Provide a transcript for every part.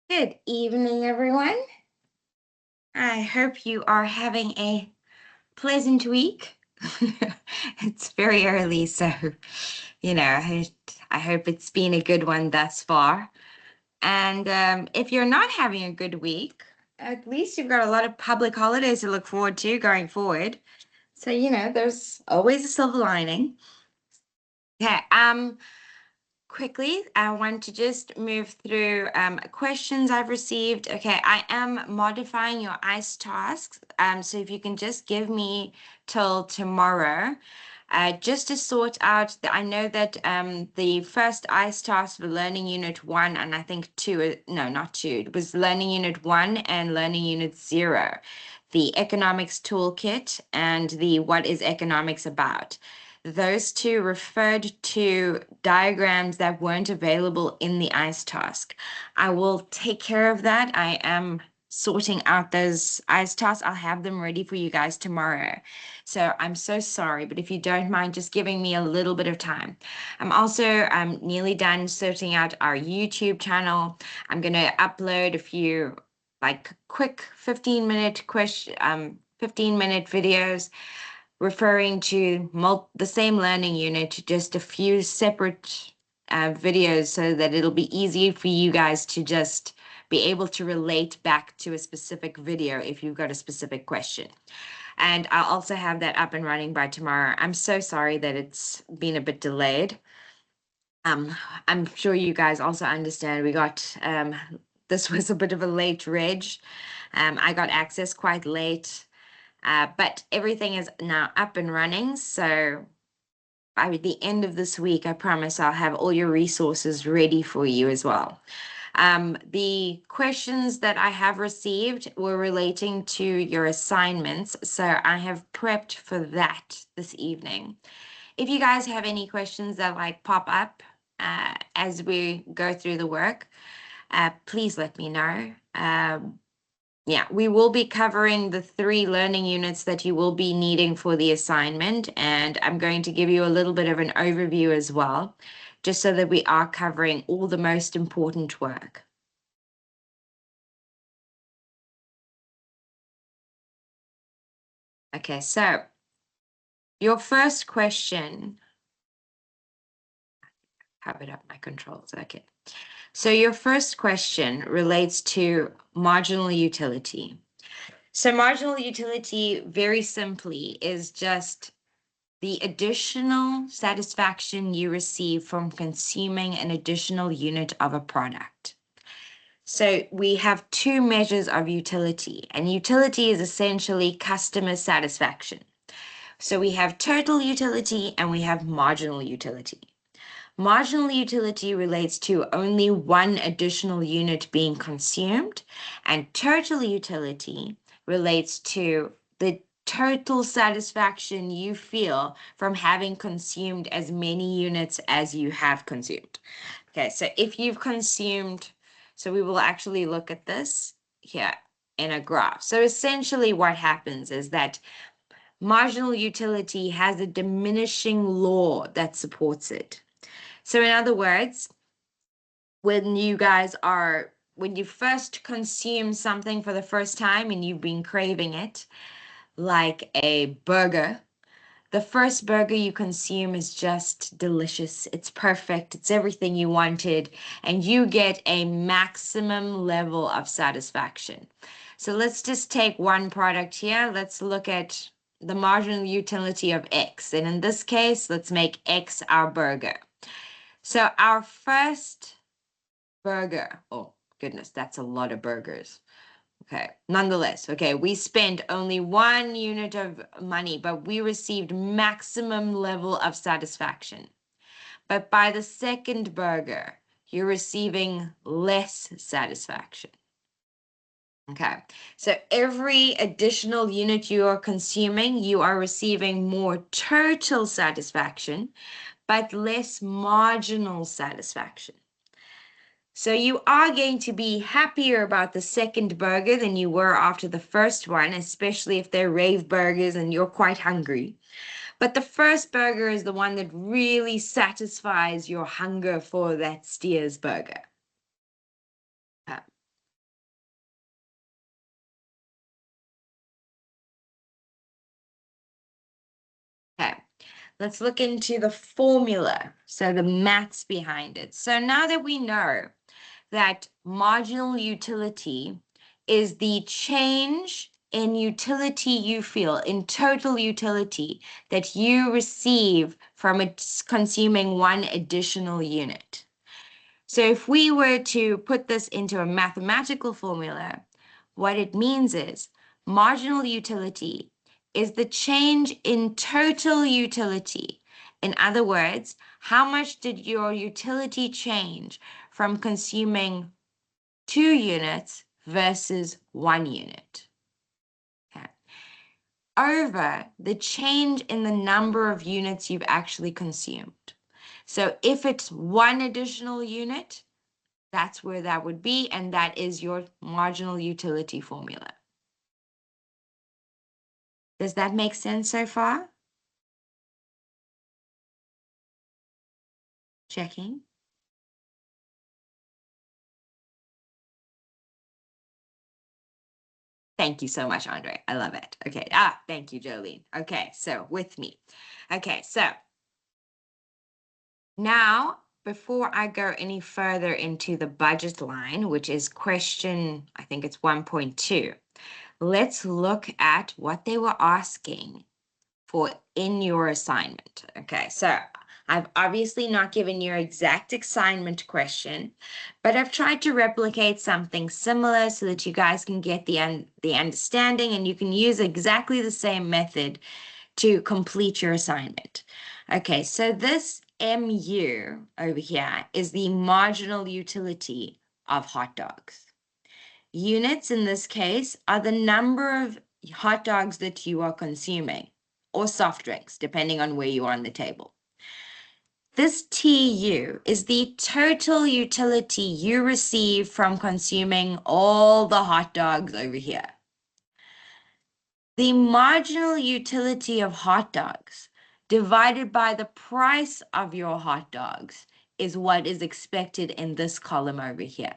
Good evening, everyone. I hope you are having a pleasant week. It's very early, so I hope it's been a good one thus far. And if you're not having a good week, at least you've got a lot of public holidays to look forward to going forward. So, there's always a silver lining. Okay, quickly, I want to just move through questions I've received. Okay, I am modifying your ICE tasks. So if you can just give me till tomorrow, just to sort out. I know that the first ICE task for Learning Unit 1 and I think 2, no, not 2, it was Learning Unit 1 and Learning Unit 0, the Economics Toolkit and the What is Economics About. Those two referred to diagrams that weren't available in the ICE task. I will take care of that. I am sorting out those ICE tasks. I'll have them ready for you guys tomorrow. So I'm so sorry, but if you don't mind just giving me a little bit of time. I'm also nearly done sorting out our YouTube channel. I'm going to upload a few like quick 15-minute 15-minute videos referring to the same learning unit, just a few separate videos so that it'll be easy for you guys to just be able to relate back to a specific video if you've got a specific question. And I'll also have that up and running by tomorrow. I'm so sorry that it's been a bit delayed. I'm sure you guys also understand we got this was a bit of a late reg. I got access quite late. But everything is now up and running. So by the end of this week, I promise I'll have all your resources ready for you as well. The questions that I have received were relating to your assignments. So I have prepped for that this evening. If you guys have any questions that like pop up as we go through the work, please let me know. Yeah, we will be covering the 3 learning units that you will be needing for the assignment, and I'm going to give you a little bit of an overview as well. just so that we are covering all the most important work. Okay, so your first question, covered up my controls, okay. So your first question relates to marginal utility. So marginal utility, very simply, is just the additional satisfaction you receive from consuming an additional unit of a product. So we have two measures of utility, and utility is essentially customer satisfaction. So we have total utility and we have marginal utility. Marginal utility relates to only one additional unit being consumed, and total utility relates to the total satisfaction you feel from having consumed as many units as you have consumed. Okay, so if you've consumed, so we will actually look at this here in a graph. So essentially what happens is that marginal utility has a diminishing law that supports it. So in other words, when you first consume something for the first time and you've been craving it, like a burger, the first burger you consume is just delicious. It's perfect. It's everything you wanted, and you get a maximum level of satisfaction. So let's just take one product here. Let's look at the marginal utility of X. And in this case, let's make X our burger. So our first burger, oh goodness, that's a lot of burgers. Okay, nonetheless, okay, we spent only 1 unit of money, but we received maximum level of satisfaction. But by the second burger, you're receiving less satisfaction. Okay, so every additional unit you are consuming, you are receiving more total satisfaction, but less marginal satisfaction. So you are going to be happier about the second burger than you were after the first one, especially if they're rave burgers and you're quite hungry. But the first burger is the one that really satisfies your hunger for that Steers burger. Okay, let's look into the formula, so the maths behind it. So now that we know that marginal utility is the change in utility you feel, in total utility that you receive from consuming one additional unit. So if we were to put this into a mathematical formula, what it means is marginal utility is the change in total utility. In other words, how much did your utility change from consuming 2 units versus 1 unit? Okay. Over the change in the number of units you've actually consumed. So if it's 1 additional unit, that's where that would be, and that is your marginal utility formula. Does that make sense so far? Checking. Thank you so much, Andre. I love it. Okay. Thank you, Jolene. Okay, so with me. Okay, so now, before I go any further into the budget line, which is question, I think it's 1.2, let's look at what they were asking for in your assignment. Okay, so I've obviously not given your exact assignment question, but I've tried to replicate something similar so that you guys can get the understanding, and you can use exactly the same method to complete your assignment. Okay, so this MU over here is the marginal utility of hot dogs. Units in this case are the number of hot dogs that you are consuming, or soft drinks, depending on where you are on the table. This TU is the total utility you receive from consuming all the hot dogs over here. The marginal utility of hot dogs divided by the price of your hot dogs is what is expected in this column over here.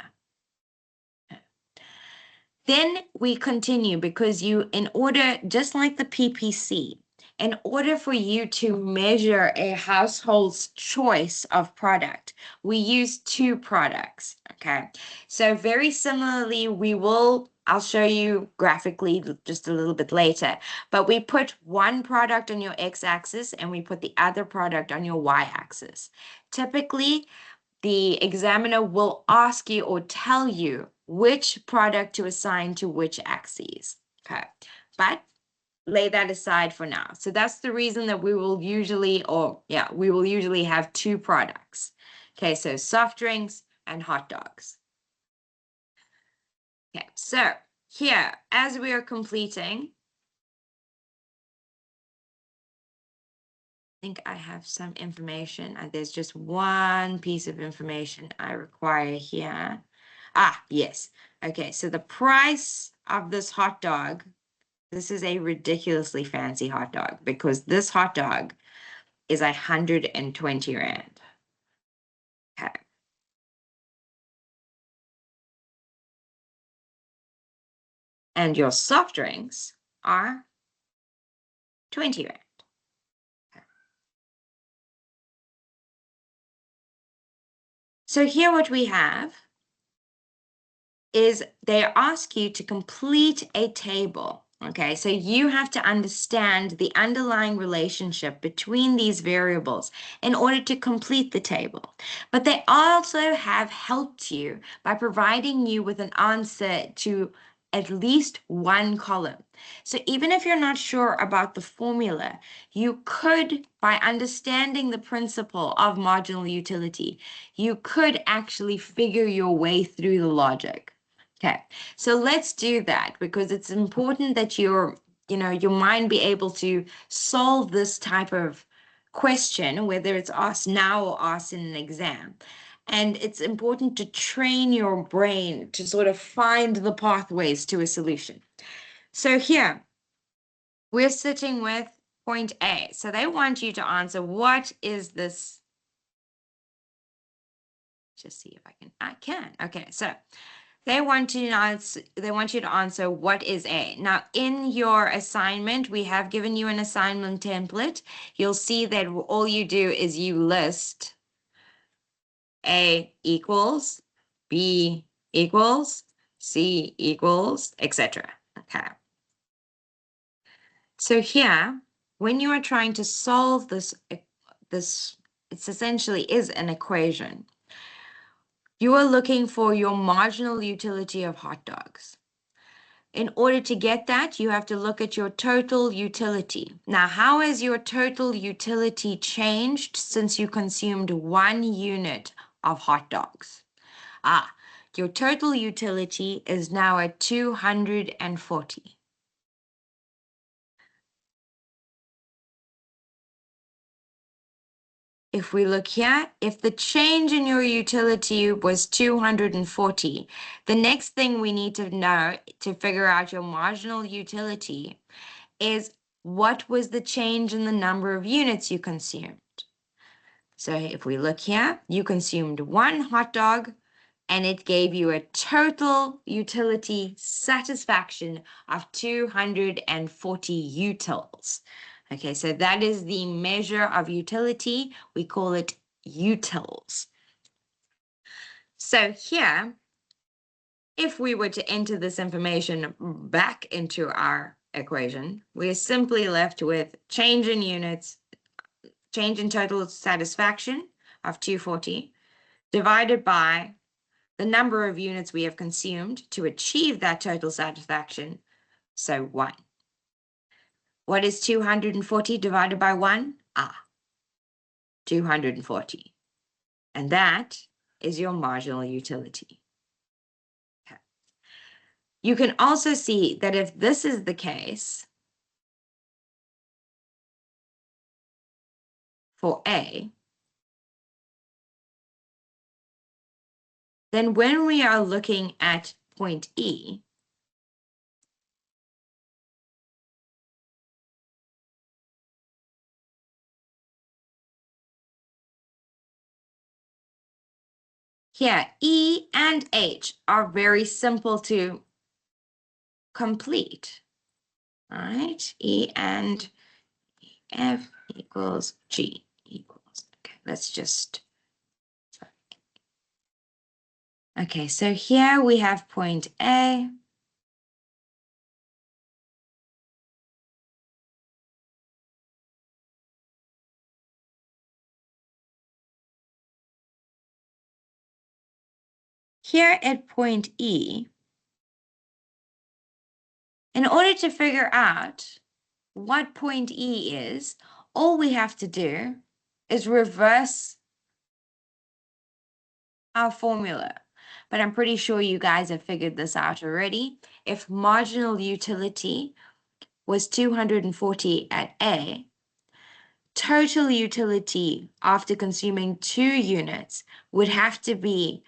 Then we continue because just like the PPC, in order for you to measure a household's choice of product, we use two products, okay? So very similarly, I'll show you graphically just a little bit later, but we put one product on your x-axis and we put the other product on your y-axis. Typically, the examiner will ask you or tell you which product to assign to which axes. Okay, but lay that aside for now. So that's the reason that we will usually have two products. Okay, so soft drinks and hot dogs. Okay, so here, as we are completing, I think I have some information. There's just one piece of information I require here. Ah, yes. Okay, so the price of this hot dog, this is a ridiculously fancy hot dog because this hot dog is 120 Rand. Okay. And your soft drinks are 20 Rand. Okay. So here what we have is they ask you to complete a table. Okay, so you have to understand the underlying relationship between these variables in order to complete the table. But they also have helped you by providing you with an answer to at least one column. So even if you're not sure about the formula, you could, by understanding the principle of marginal utility, you could actually figure your way through the logic. Okay, so let's do that because it's important that your mind be able to solve this type of question, whether it's asked now or asked in an exam. And it's important to train your brain to sort of find the pathways to a solution. So here, we're sitting with point A. So they want you to answer, what is this? Just see if I can. Okay, so they want you to answer what is A. Now, in your assignment, we have given you an assignment template. You'll see that all you do is you list A equals, B equals, C equals, etc. Okay. So here, when you are trying to solve this, it's essentially is an equation. You are looking for your marginal utility of hot dogs. In order to get that, you have to look at your total utility. Now, how has your total utility changed since you consumed 1 unit of hot dogs? Your total utility is now at 240. If we look here, if the change in your utility was 240, the next thing we need to know to figure out your marginal utility is what was the change in the number of units you consumed. So if we look here, you consumed 1 hot dog and it gave you a total utility satisfaction of 240 utils. Okay, so that is the measure of utility. We call it utils. So here, if we were to enter this information back into our equation, we're simply left with change in units, change in total satisfaction of 240, divided by the number of units we have consumed to achieve that total satisfaction, so 1. What is 240 divided by 1? 240. And that is your marginal utility. Okay. You can also see that if this is the case for A, then when we are looking at point E, Here, E and H are very simple to complete. All right, E and F equals G equals. Okay, let's just. Okay, so here we have point A. Here at point E, in order to figure out what point E is, all we have to do is reverse our formula. But I'm pretty sure you guys have figured this out already. If marginal utility was 240 at A, total utility after consuming 2 units would have to be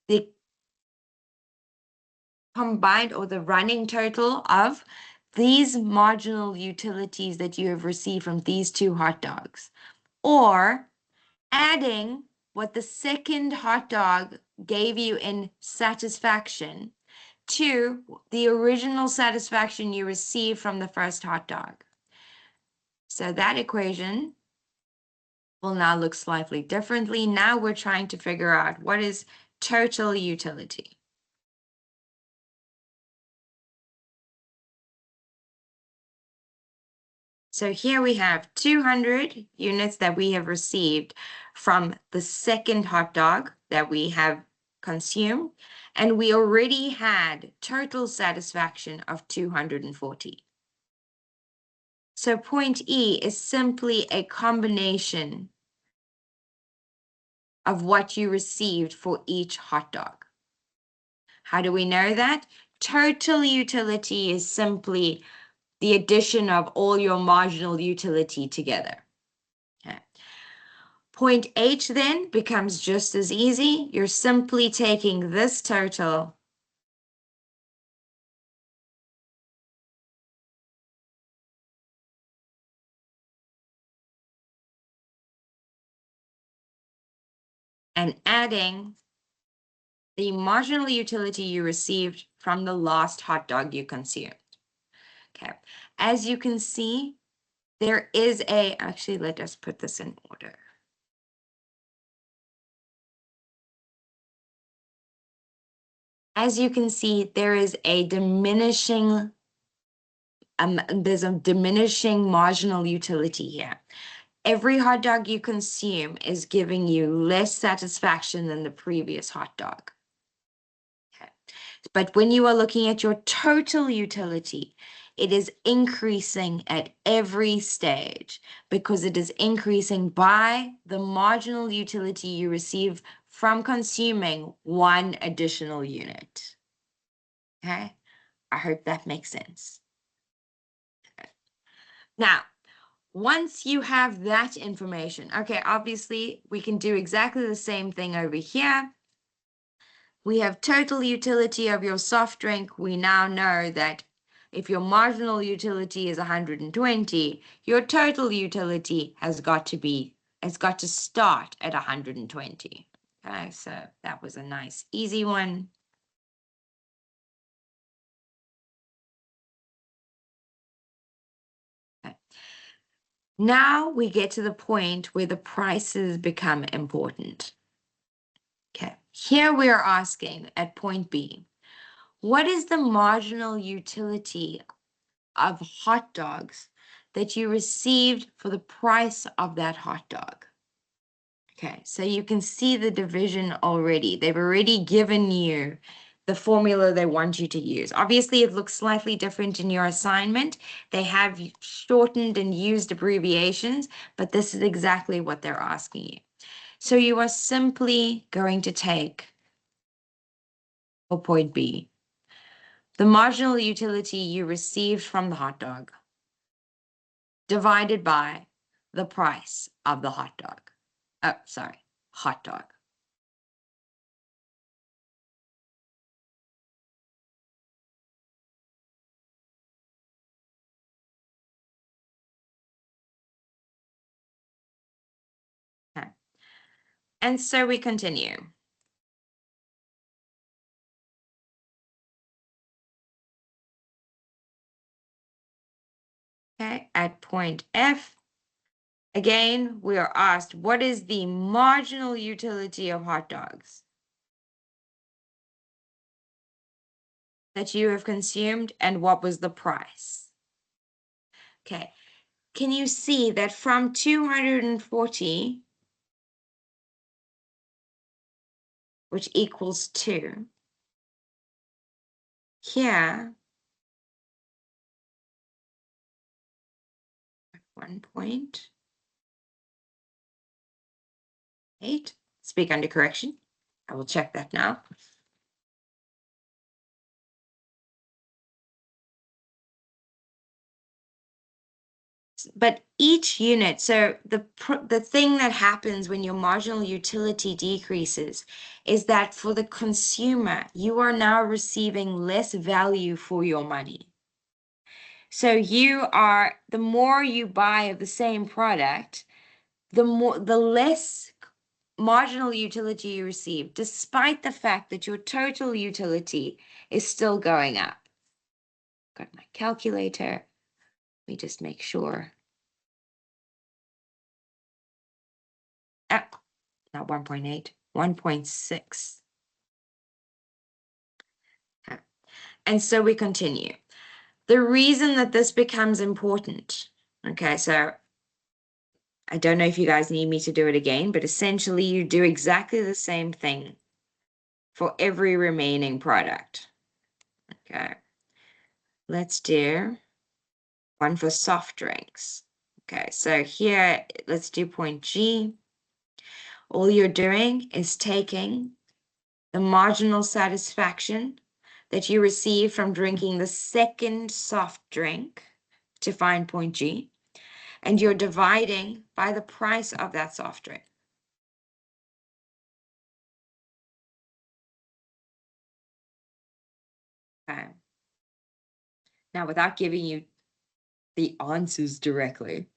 the combined or the running total of these marginal utilities that you have received from these 2 hot dogs, or adding what the second hot dog gave you in satisfaction to the original satisfaction you received from the first hot dog. So that equation will now look slightly differently. Now we're trying to figure out what is total utility. So here we have 200 units that we have received from the second hot dog that we have consumed, and we already had total satisfaction of 240. So point E is simply a combination of what you received for each hot dog. How do we know that? Total utility is simply the addition of all your marginal utility together. Okay. Point H then becomes just as easy. You're simply taking this total and adding the marginal utility you received from the last hot dog you consumed. Okay, as you can see, there is actually, let us put this in order. As you can see, there is a diminishing, there's a diminishing marginal utility here. Every hot dog you consume is giving you less satisfaction than the previous hot dog. Okay. But when you are looking at your total utility, it is increasing at every stage because it is increasing by the marginal utility you receive from consuming one additional unit. Okay, I hope that makes sense. Now, once you have that information, okay, obviously we can do exactly the same thing over here. We have total utility of your soft drink. We now know that if your marginal utility is 120, your total utility has got to start at 120. Okay, so that was a nice, easy one. Okay. Now we get to the point where the prices become important. Okay, here we are asking at point B, what is the marginal utility of hot dogs that you received for the price of that hot dog? Okay, so you can see the division already. They've already given you the formula they want you to use. Obviously, it looks slightly different in your assignment. They have shortened and used abbreviations, but this is exactly what they're asking you. So you are simply going to take, for point B, the marginal utility you received from the hot dog divided by the price of the hot dog. Oh, sorry, hot dog. Okay. And so we continue. Okay, at point F, again, we are asked, what is the marginal utility of hot dogs that you have consumed, and what was the price? Okay, can you see that from 240, which equals 2, here, 1.8, speak under correction. I will check that now. But each unit, so the thing that happens when your marginal utility decreases is that for the consumer, you are now receiving less value for your money. So the more you buy of the same product, the less marginal utility you receive, despite the fact that your total utility is still going up. Got my calculator. Let me just make sure. Not 1.8, 1.6. And so we continue. The reason that this becomes important, okay, so I don't know if you guys need me to do it again, but essentially you do exactly the same thing for every remaining product. Okay, let's do one for soft drinks. Okay, so here, let's do point G. All you're doing is taking the marginal satisfaction that you receive from drinking the second soft drink to find point G, and you're dividing by the price of that soft drink. Okay. Now, without giving you the answers directly,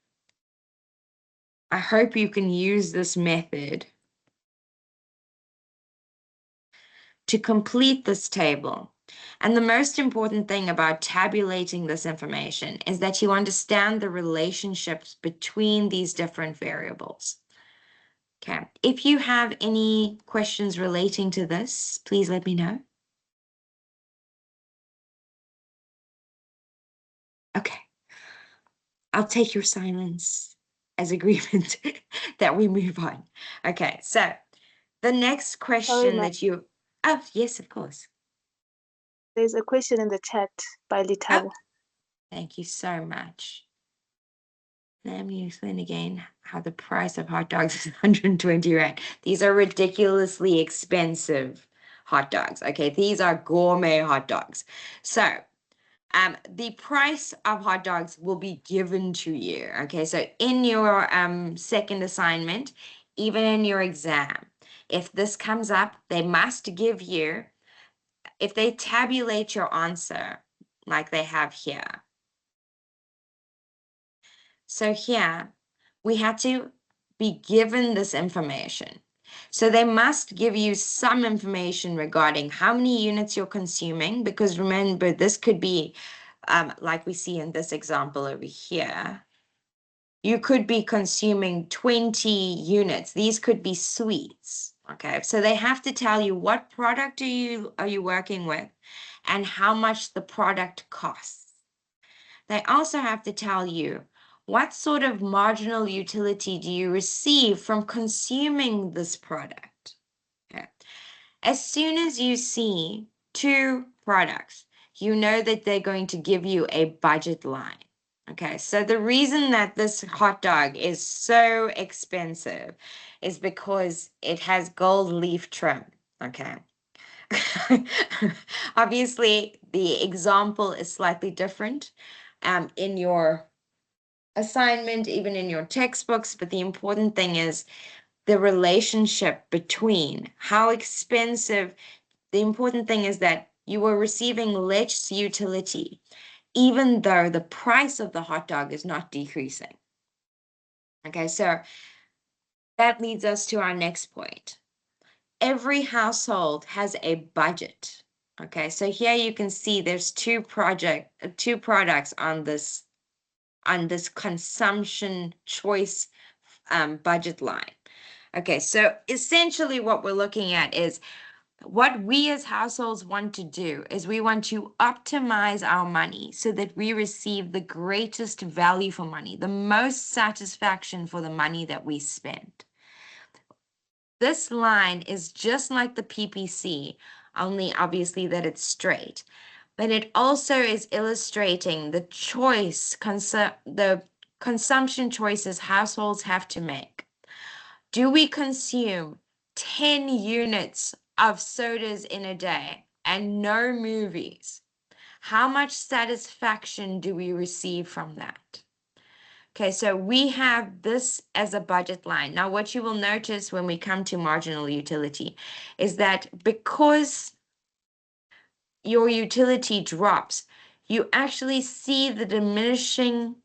I hope you can use this method to complete this table. And the most important thing about tabulating this information is that you understand the relationships between these different variables. Okay, if you have any questions relating to this, please let me know. Okay, I'll take your silence as agreement that we move on. Okay, so the next question that you, oh, yes, of course. There's a question in the chat by Litabo. Oh, thank you so much. Let me explain again how the price of hot dogs is 120 Rand. These are ridiculously expensive hot dogs. Okay, these are gourmet hot dogs. So the price of hot dogs will be given to you. Okay, so in your second assignment, even in your exam, if this comes up, they must give you, if they tabulate your answer like they have here. So here, we had to be given this information. So they must give you some information regarding how many units you're consuming, because remember, this could be, like we see in this example over here, you could be consuming 20 units. These could be sweets, okay? So they have to tell you what product are you working with and how much the product costs. They also have to tell you what sort of marginal utility do you receive from consuming this product? Okay. As soon as you see two products, you know that they're going to give you a budget line. Okay, so the reason that this hot dog is so expensive is because it has gold leaf trim. Okay. Obviously, the example is slightly different in your assignment, even in your textbooks, but the important thing is the relationship between how expensive. The important thing is that you are receiving less utility, even though the price of the hot dog is not decreasing. Okay, so that leads us to our next point. Every household has a budget. Okay, so here you can see there's two products on this on this consumption choice budget line. Okay, so essentially what we're looking at is what we as households want to do is we want to optimize our money so that we receive the greatest value for money, the most satisfaction for the money that we spend. This line is just like the PPC, only obviously that it's straight, but it also is illustrating the the consumption choices households have to make. Do we consume 10 units of sodas in a day and no movies? How much satisfaction do we receive from that? Okay, so we have this as a budget line. Now, what you will notice when we come to marginal utility is that because your utility drops, you actually see the diminishing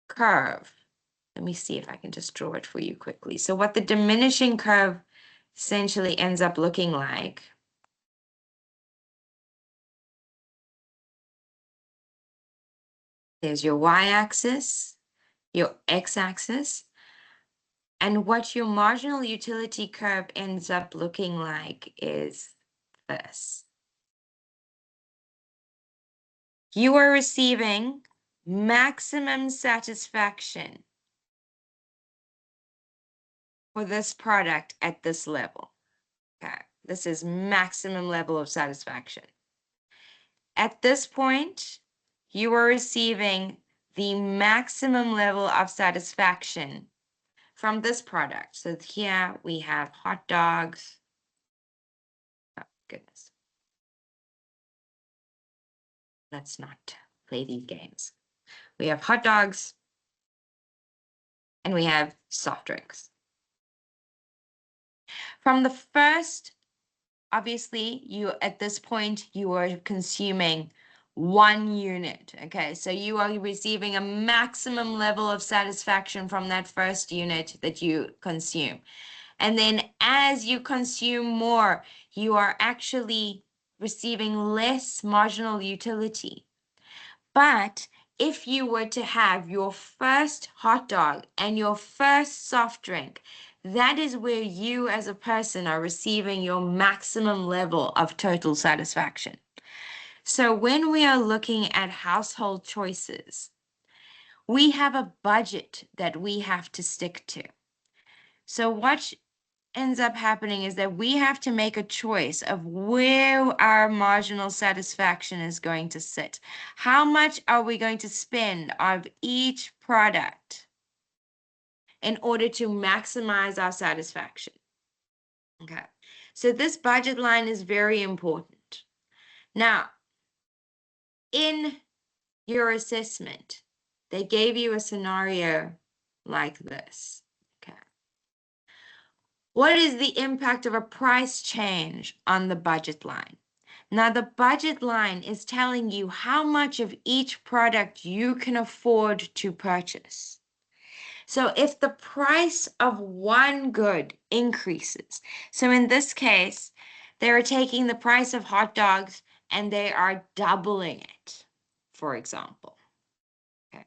curve. Let me see if I can just draw it for you quickly. So what the diminishing curve essentially ends up looking like there's your y-axis, your x-axis, and what your marginal utility curve ends up looking like is this. You are receiving maximum satisfaction for this product at this level. Okay, this is maximum level of satisfaction. At this point, you are receiving the maximum level of satisfaction from this product. So here we have hot dogs. Oh, goodness. Let's not play these games. We have hot dogs and we have soft drinks. From the first, obviously, you at this point, you are consuming 1 unit. Okay, so you are receiving a maximum level of satisfaction from that first unit that you consume. And then as you consume more, you are actually receiving less marginal utility. But if you were to have your first hot dog and your first soft drink, that is where you as a person are receiving your maximum level of total satisfaction. So when we are looking at household choices, we have a budget that we have to stick to. So what ends up happening is that we have to make a choice of where our marginal satisfaction is going to sit. How much are we going to spend of each product in order to maximize our satisfaction? Okay, so this budget line is very important. Now, in your assessment, they gave you a scenario like this. Okay. What is the impact of a price change on the budget line? Now, the budget line is telling you how much of each product you can afford to purchase. So if the price of one good increases, so in this case, they're taking the price of hot dogs and they are doubling it, for example. Okay.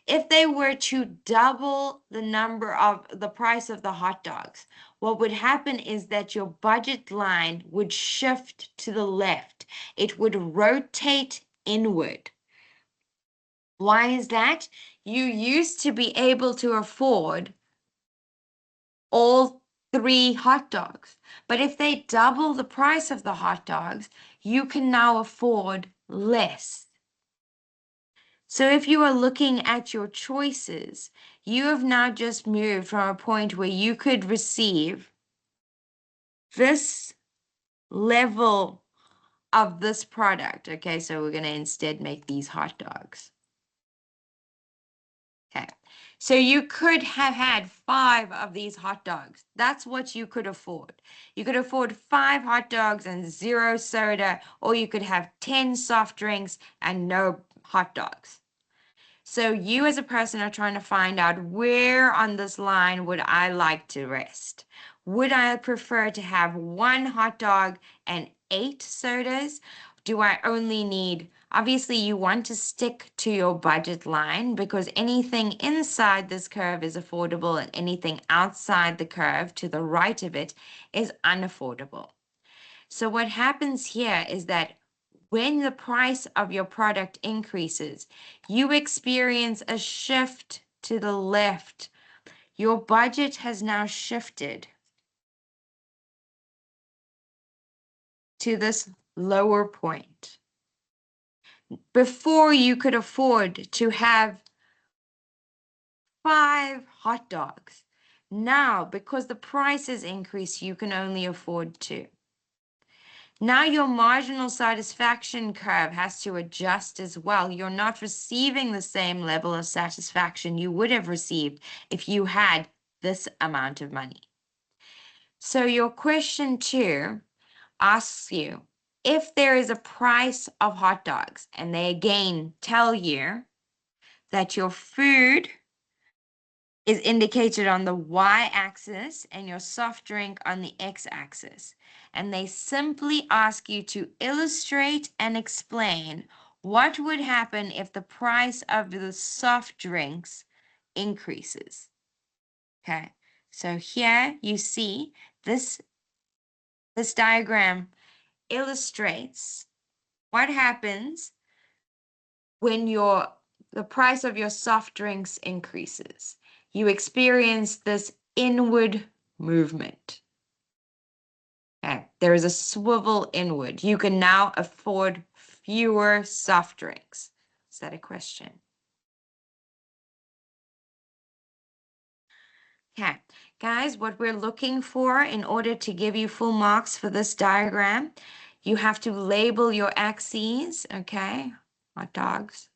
If they were to double the number of the price of the hot dogs, what would happen is that your budget line would shift to the left. It would rotate inward. Why is that? You used to be able to afford all 3 hot dogs. But if they double the price of the hot dogs, you can now afford less. So if you are looking at your choices, you have now just moved from a point where you could receive this level of this product. Okay, so we're going to instead make these hot dogs. Okay, so you could have had 5 of these hot dogs. That's what you could afford. You could afford 5 hot dogs and 0 soda, or you could have 10 soft drinks and no hot dogs. So you as a person are trying to find out where on this line would I like to rest? Would I prefer to have 1 hot dog and 8 sodas? do I only need, obviously you want to stick to your budget line because anything inside this curve is affordable and anything outside the curve to the right of it is unaffordable. So what happens here is that when the price of your product increases, you experience a shift to the left. Your budget has now shifted to this lower point. Before you could afford to have 5 hot dogs. Now, because the prices increase, you can only afford 2. Now your marginal satisfaction curve has to adjust as well. You're not receiving the same level of satisfaction you would have received if you had this amount of money. So your question 2 asks you, if there is a price of hot dogs, and they again tell you that your food is indicated on the y-axis and your soft drink on the x-axis. And they simply ask you to illustrate and explain what would happen if the price of the soft drinks increases. Okay, so here you see this diagram illustrates what happens when the price of your soft drinks increases. You experience this inward movement. Okay, there is a swivel inward. You can now afford fewer soft drinks. Is that a question? Okay, guys, what we're looking for in order to give you full marks for this diagram, you have to label your axes, okay? Hot dogs.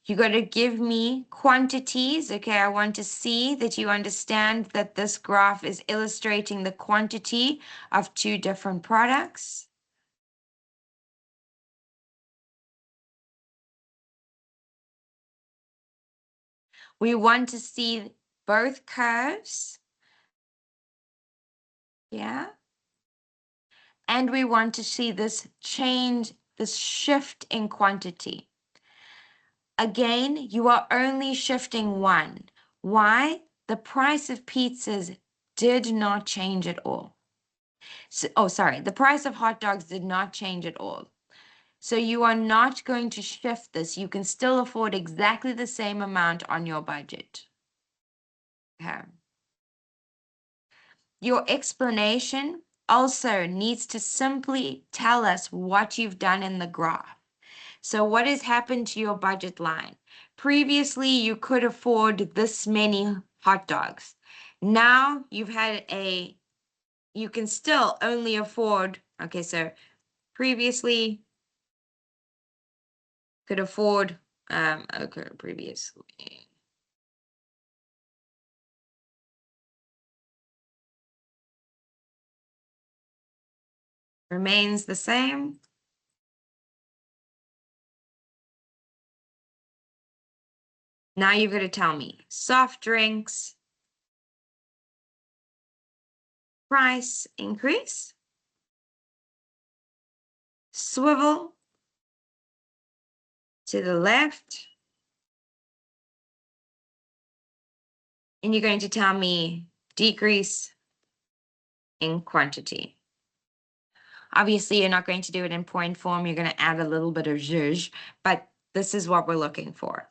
You got to give me quantities, okay? I want to see that you understand that this graph is illustrating the quantity of 2 different products. We want to see both curves. Yeah. And we want to see this change, this shift in quantity. Again, you are only shifting one. Why? The price of pizzas did not change at all. So, the price of hot dogs did not change at all. So you are not going to shift this. You can still afford exactly the same amount on your budget. Okay. Your explanation also needs to simply tell us what you've done in the graph. So what has happened to your budget line? Previously, you could afford this many hot dogs. Now you can still only afford, okay, so previously could afford, okay, previously. Remains the same. Now you've got to tell me soft drinks, price increase, swivel to the left, and you're going to tell me decrease in quantity. Obviously, you're not going to do it in point form. You're going to add a little bit of zhuzh, but this is what we're looking for.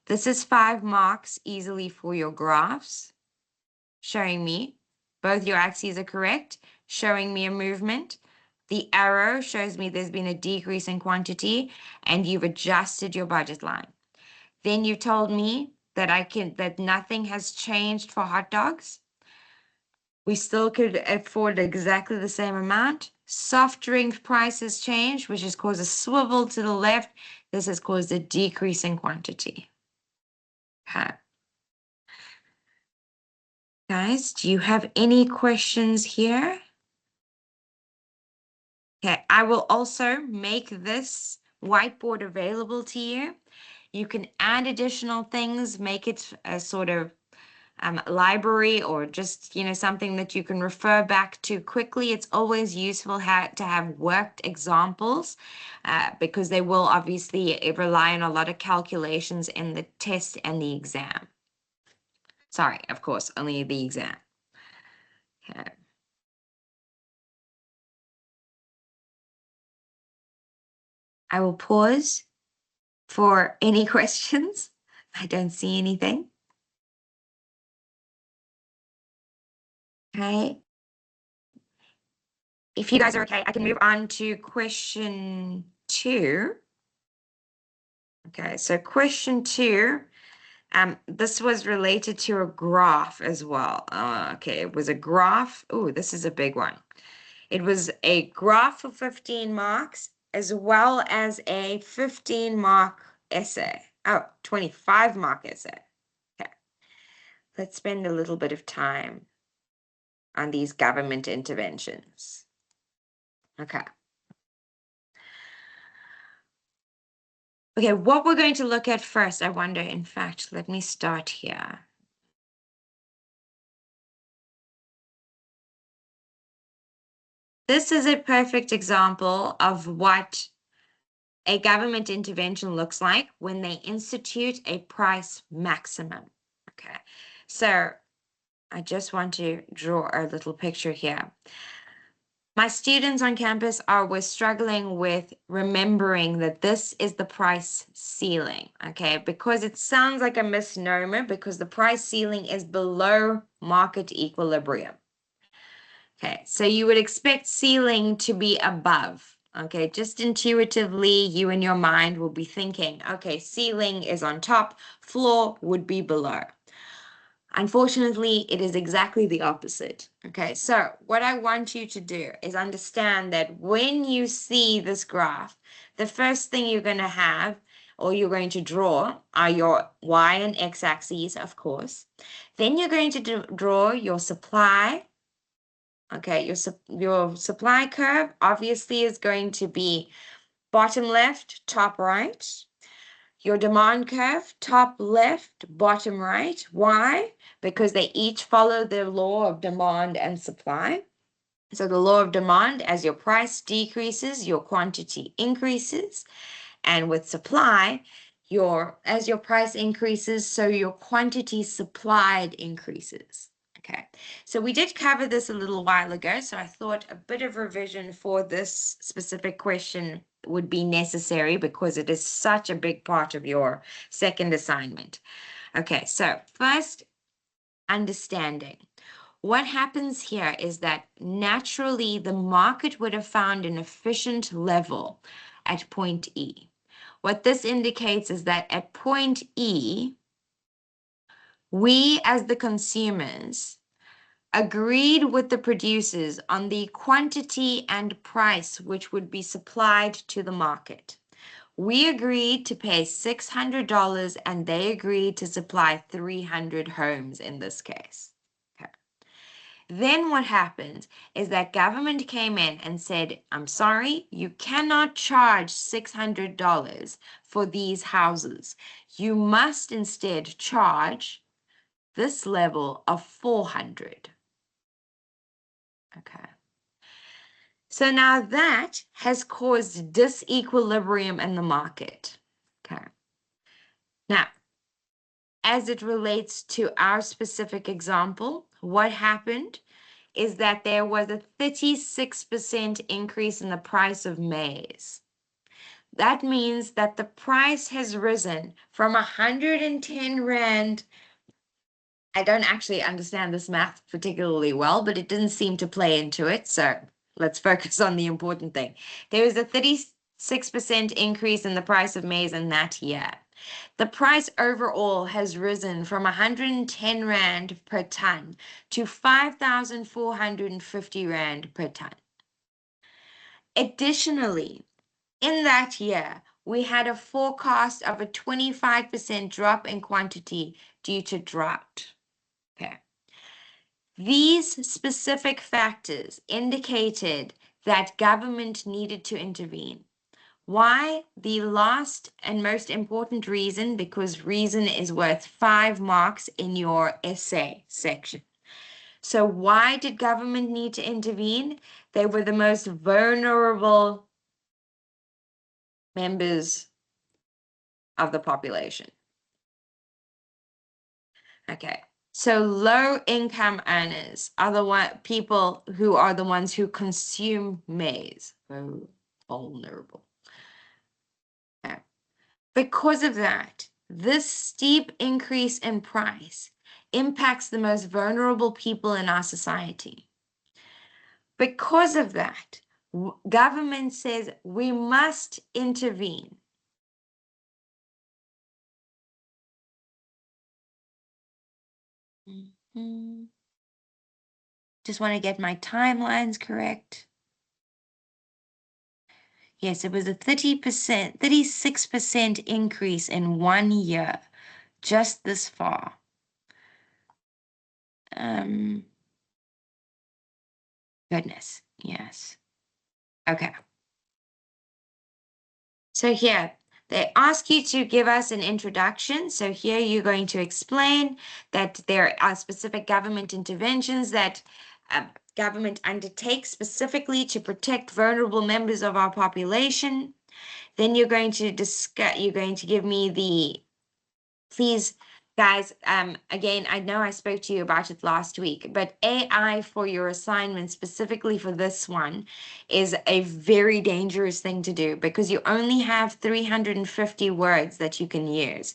This is 5 marks easily for your graphs, showing me both your axes are correct, showing me a movement. The arrow shows me there's been a decrease in quantity and you've adjusted your budget line. Then you told me that nothing has changed for hot dogs. We still could afford exactly the same amount. Soft drink prices changed, which has caused a swivel to the left. This has caused a decrease in quantity. Okay. Guys, do you have any questions here? Okay, I will also make this whiteboard available to you. You can add additional things, make it a sort of library or just, something that you can refer back to quickly, it's always useful to have worked examples because they will obviously rely on a lot of calculations in the test and the exam. Sorry, of course, only the exam. Okay. I will pause for any questions. I don't see anything. Okay. If you guys are okay, I can move on to question 2. Okay, so question 2, this was related to a graph as well. Okay, it was a graph. Oh, this is a big one. It was a graph for 15 marks as well as a 15-mark essay. Oh, 25-mark essay. Okay. Let's spend a little bit of time on these government interventions. Okay. Okay, what we're going to look at first, I wonder, in fact, let me start here. This is a perfect example of what a government intervention looks like when they institute a price maximum. Okay, so I just want to draw a little picture here. My students on campus were struggling with remembering that this is the price ceiling, okay? Because it sounds like a misnomer because the price ceiling is below market equilibrium. Okay, so you would expect ceiling to be above, okay? Just intuitively, you in your mind will be thinking, okay, ceiling is on top, floor would be below. Unfortunately, it is exactly the opposite. Okay, so what I want you to do is understand that when you see this graph, the first thing you're going to have or you're going to draw are your y and x axes, of course. Then you're going to draw your supply. Okay, your supply curve obviously is going to be bottom left, top right. Your demand curve, top left, bottom right. Why? Because they each follow the law of demand and supply. So the law of demand, as your price decreases, your quantity increases. And with supply, as your price increases, so your quantity supplied increases. Okay, so we did cover this a little while ago, so I thought a bit of revision for this specific question would be necessary because it is such a big part of your second assignment. Okay, so first, understanding. What happens here is that naturally the market would have found an efficient level at point E. What this indicates is that at point E, we as the consumers agreed with the producers on the quantity and price which would be supplied to the market. We agreed to pay $600 and they agreed to supply 300 homes in this case. Okay. Then what happened is that government came in and said, I'm sorry, you cannot charge $600 for these houses. You must instead charge this level of 400. Okay. So now that has caused disequilibrium in the market. Okay. Now, as it relates to our specific example, what happened is that there was a 36% increase in the price of maize. That means that the price has risen from 110 Rand. I don't actually understand this math particularly well, but it didn't seem to play into it. So let's focus on the important thing. There was a 36% increase in the price of maize in that year. The price overall has risen from 110 Rand per ton to 5,450 Rand per ton. Additionally, in that year, we had a forecast of a 25% drop in quantity due to drought. Okay. These specific factors indicated that government needed to intervene. Why? The last and most important reason, because reason is worth 5 marks in your essay section. So why did government need to intervene? They were the most vulnerable members of the population. Okay. So low income earners are the people who are the ones who consume maize. So vulnerable. Okay. Because of that, this steep increase in price impacts the most vulnerable people in our society. Because of that, government says we must intervene. Just want to get my timelines correct. Yes, it was a 30%, 36% increase in 1 year, just this far. Goodness, yes. Okay. So here, they ask you to give us an introduction. So here you're going to explain that there are specific government interventions that government undertakes specifically to protect vulnerable members of our population. Then you're going to discuss, you're going to give me the, please, guys, again, I know I spoke to you about it last week, but AI for your assignment, specifically for this one, is a very dangerous thing to do because you only have 350 words that you can use.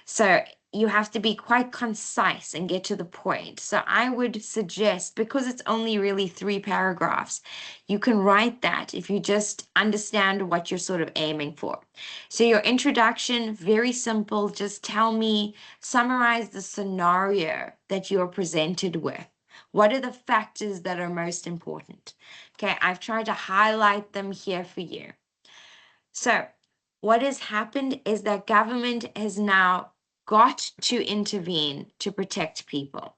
So you have to be quite concise and get to the point. So I would suggest, because it's only really 3 paragraphs, you can write that if you just understand what you're sort of aiming for. So your introduction, very simple. Just tell me, summarize the scenario that you're presented with. What are the factors that are most important? Okay, I've tried to highlight them here for you. So what has happened is that government has now got to intervene to protect people.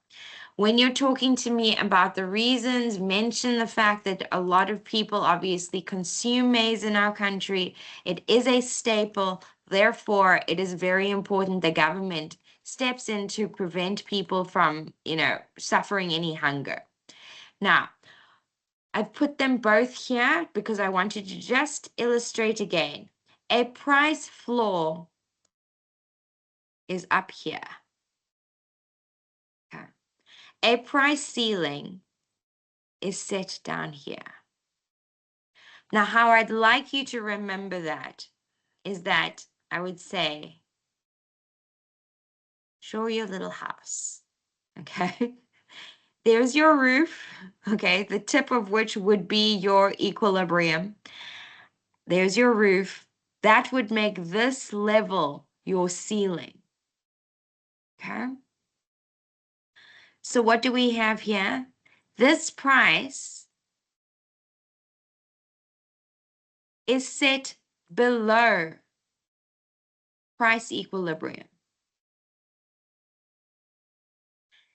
When you're talking to me about the reasons, mention the fact that a lot of people obviously consume maize in our country. It is a staple. Therefore, it is very important the government steps in to prevent people from, suffering any hunger. Now, I've put them both here because I wanted to just illustrate again. A price floor is up here. Okay. A price ceiling is set down here. Now, how I'd like you to remember that is that I would say, show your little house. Okay. There's your roof. Okay. The tip of which would be your equilibrium. There's your roof. That would make this level your ceiling. Okay. So what do we have here? This price is set below price equilibrium.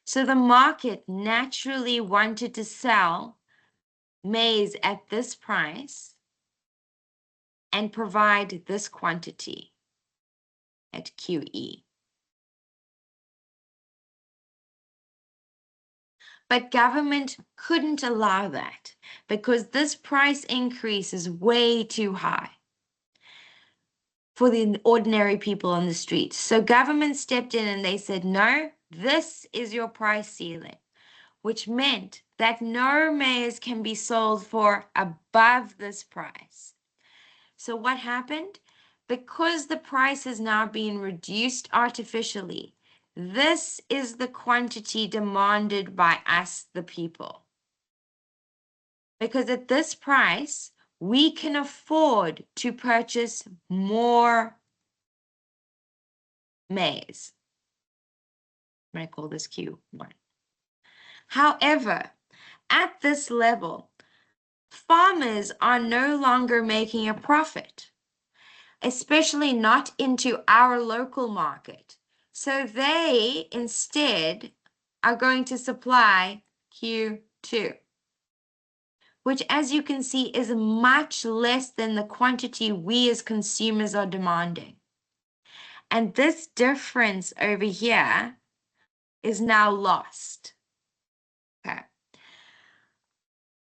So the market naturally wanted to sell maize at this price and provide this quantity at QE. But government couldn't allow that because this price increase is way too high for the ordinary people on the streets. So government stepped in and they said, no, this is your price ceiling, which meant that no maize can be sold for above this price. So what happened? Because the price has now been reduced artificially, this is the quantity demanded by us, the people. Because at this price, we can afford to purchase more maize. I'm going to call this Q1. However, at this level, farmers are no longer making a profit, especially not into our local market. So they instead are going to supply Q2. which, as you can see, is much less than the quantity we as consumers are demanding. And this difference over here is now lost. Okay.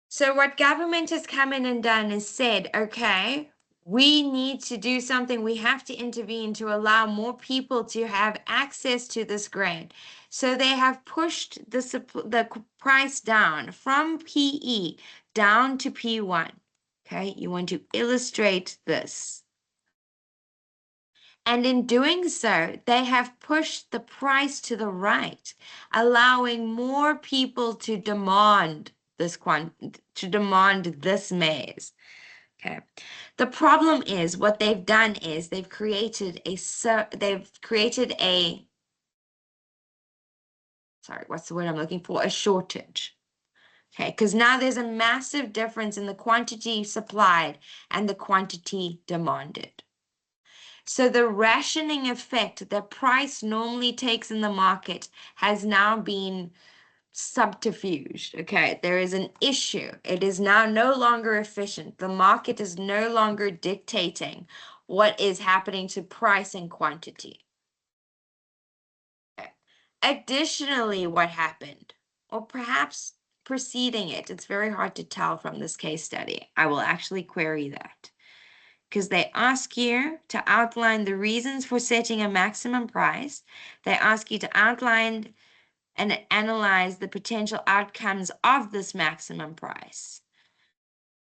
So what government has come in and done is said, okay, we need to do something. We have to intervene to allow more people to have access to this grain. So they have pushed the price down from PE down to P1. Okay, you want to illustrate this. And in doing so, they have pushed the price to the right, allowing more people to demand this maize. Okay. The problem is what they've done is they've created a sorry, what's the word I'm looking for? A shortage. Okay, because now there's a massive difference in the quantity supplied and the quantity demanded. So the rationing effect that price normally takes in the market has now been subterfuged. Okay, there is an issue. It is now no longer efficient. The market is no longer dictating what is happening to price and quantity. Okay. Additionally, what happened, or perhaps preceding it, it's very hard to tell from this case study. I will actually query that, because they ask you to outline the reasons for setting a maximum price. They ask you to outline and analyze the potential outcomes of this maximum price.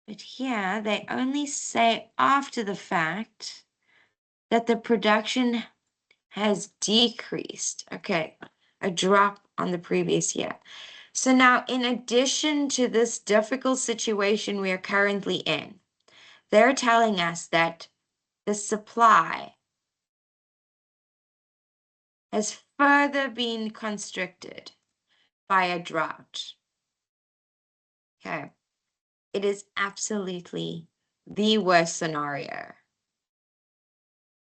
But here they only say after the fact that the production has decreased. Okay, a drop on the previous year. So now, in addition to this difficult situation we are currently in, they're telling us that the supply has further been constricted by a drought. Okay. It is absolutely the worst scenario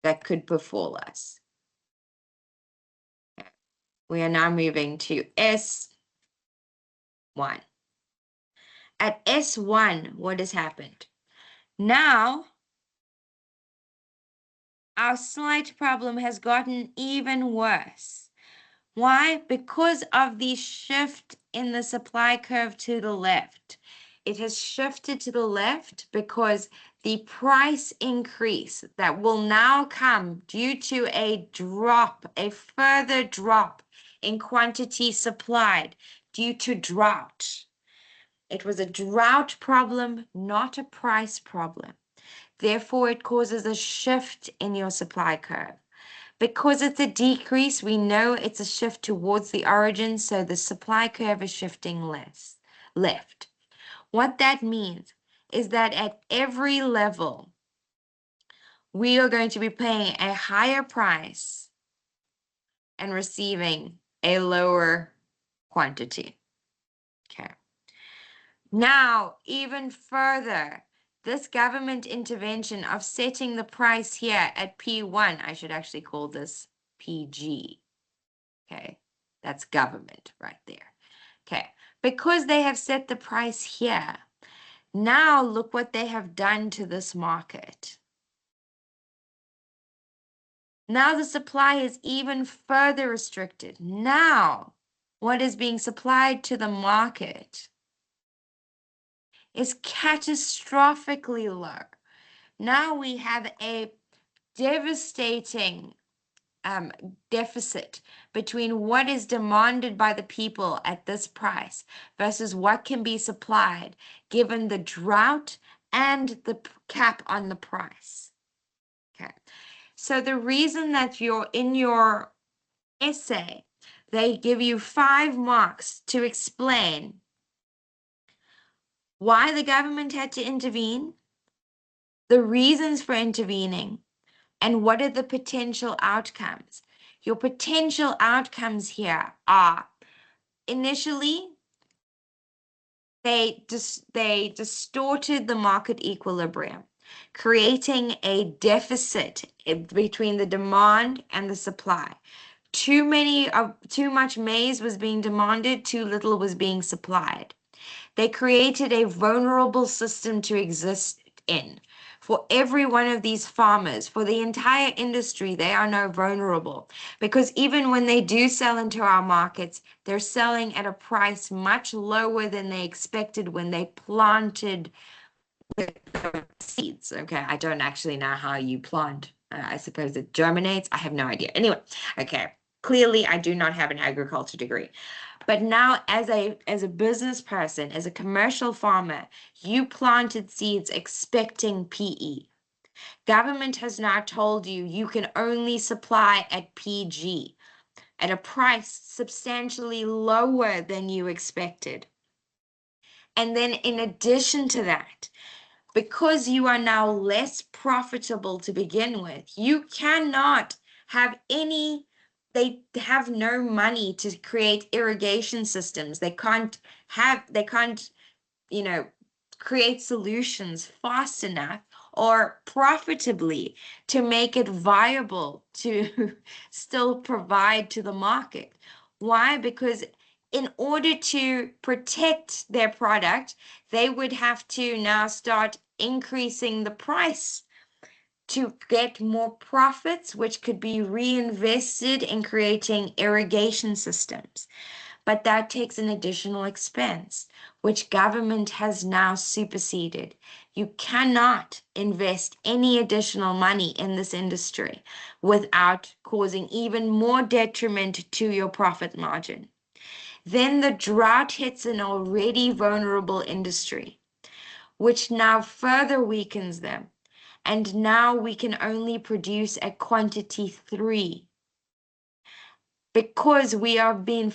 that could befall us. Okay. We are now moving to S1. At S1, what has happened? Now, our slight problem has gotten even worse. Why? Because of the shift in the supply curve to the left. It has shifted to the left because the price increase that will now come due to a further drop in quantity supplied due to drought. It was a drought problem, not a price problem. Therefore, it causes a shift in your supply curve. Because it's a decrease, we know it's a shift towards the origin, so the supply curve is shifting left. What that means is that at every level, we are going to be paying a higher price and receiving a lower quantity. Okay. Now, even further, this government intervention of setting the price here at P1, I should actually call this PG. Okay, that's government right there. Okay, because they have set the price here, now look what they have done to this market. Now the supply is even further restricted. Now, what is being supplied to the market is catastrophically low. Now we have a devastating deficit between what is demanded by the people at this price versus what can be supplied given the drought and the cap on the price. Okay, so the reason that you're in your essay, they give you 5 marks to explain why the government had to intervene, the reasons for intervening, and what are the potential outcomes. Your potential outcomes here are, initially, they distorted the market equilibrium, creating a deficit between the demand and the supply. Too much maize was being demanded, too little was being supplied. They created a vulnerable system to exist in. For every one of these farmers, for the entire industry, they are now vulnerable because even when they do sell into our markets, they're selling at a price much lower than they expected when they planted the seeds. Okay, I don't actually know how you plant. I suppose it germinates. I have no idea. Anyway, okay. Clearly, I do not have an agriculture degree. But now, as a business person, as a commercial farmer, you planted seeds expecting PE. Government has now told you you can only supply at PG at a price substantially lower than you expected. And then in addition to that, because you are now less profitable to begin with, you cannot have any, they have no money to create irrigation systems. They can't, create solutions fast enough or profitably to make it viable to still provide to the market. Why? Because in order to protect their product, they would have to now start increasing the price to get more profits, which could be reinvested in creating irrigation systems. But that takes an additional expense, which government has now superseded. You cannot invest any additional money in this industry without causing even more detriment to your profit margin. Then the drought hits an already vulnerable industry, which now further weakens them. And now we can only produce at quantity 3 because we are being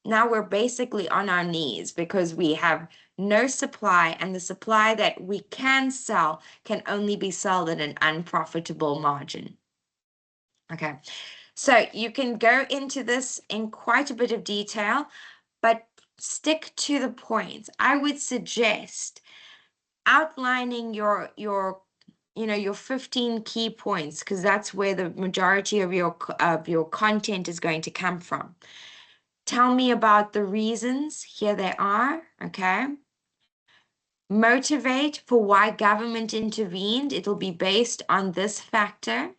now we're basically on our knees because we have no supply, and the supply that we can sell can only be sold at an unprofitable margin. Okay, so you can go into this in quite a bit of detail, but stick to the points. I would suggest outlining your 15 key points, because that's where the majority of your content is going to come from. Tell me about the reasons. Here they are. Okay. Motivate for why government intervened. It'll be based on this factor.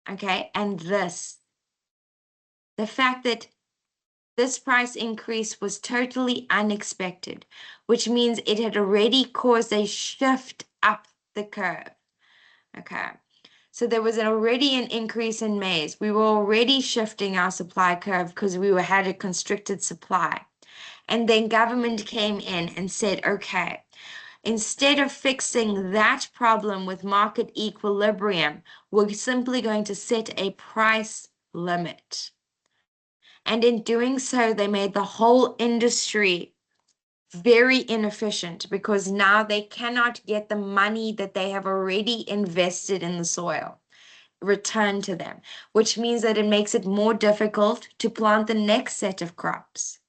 Okay. And this. The fact that this price increase was totally unexpected, which means it had already caused a shift up the curve. Okay. So there was already an increase in maize. We were already shifting our supply curve because we had a constricted supply. And then government came in and said, okay, instead of fixing that problem with market equilibrium, we're simply going to set a price limit. And in doing so, they made the whole industry very inefficient because now they cannot get the money that they have already invested in the soil returned to them, which means that it makes it more difficult to plant the next set of crops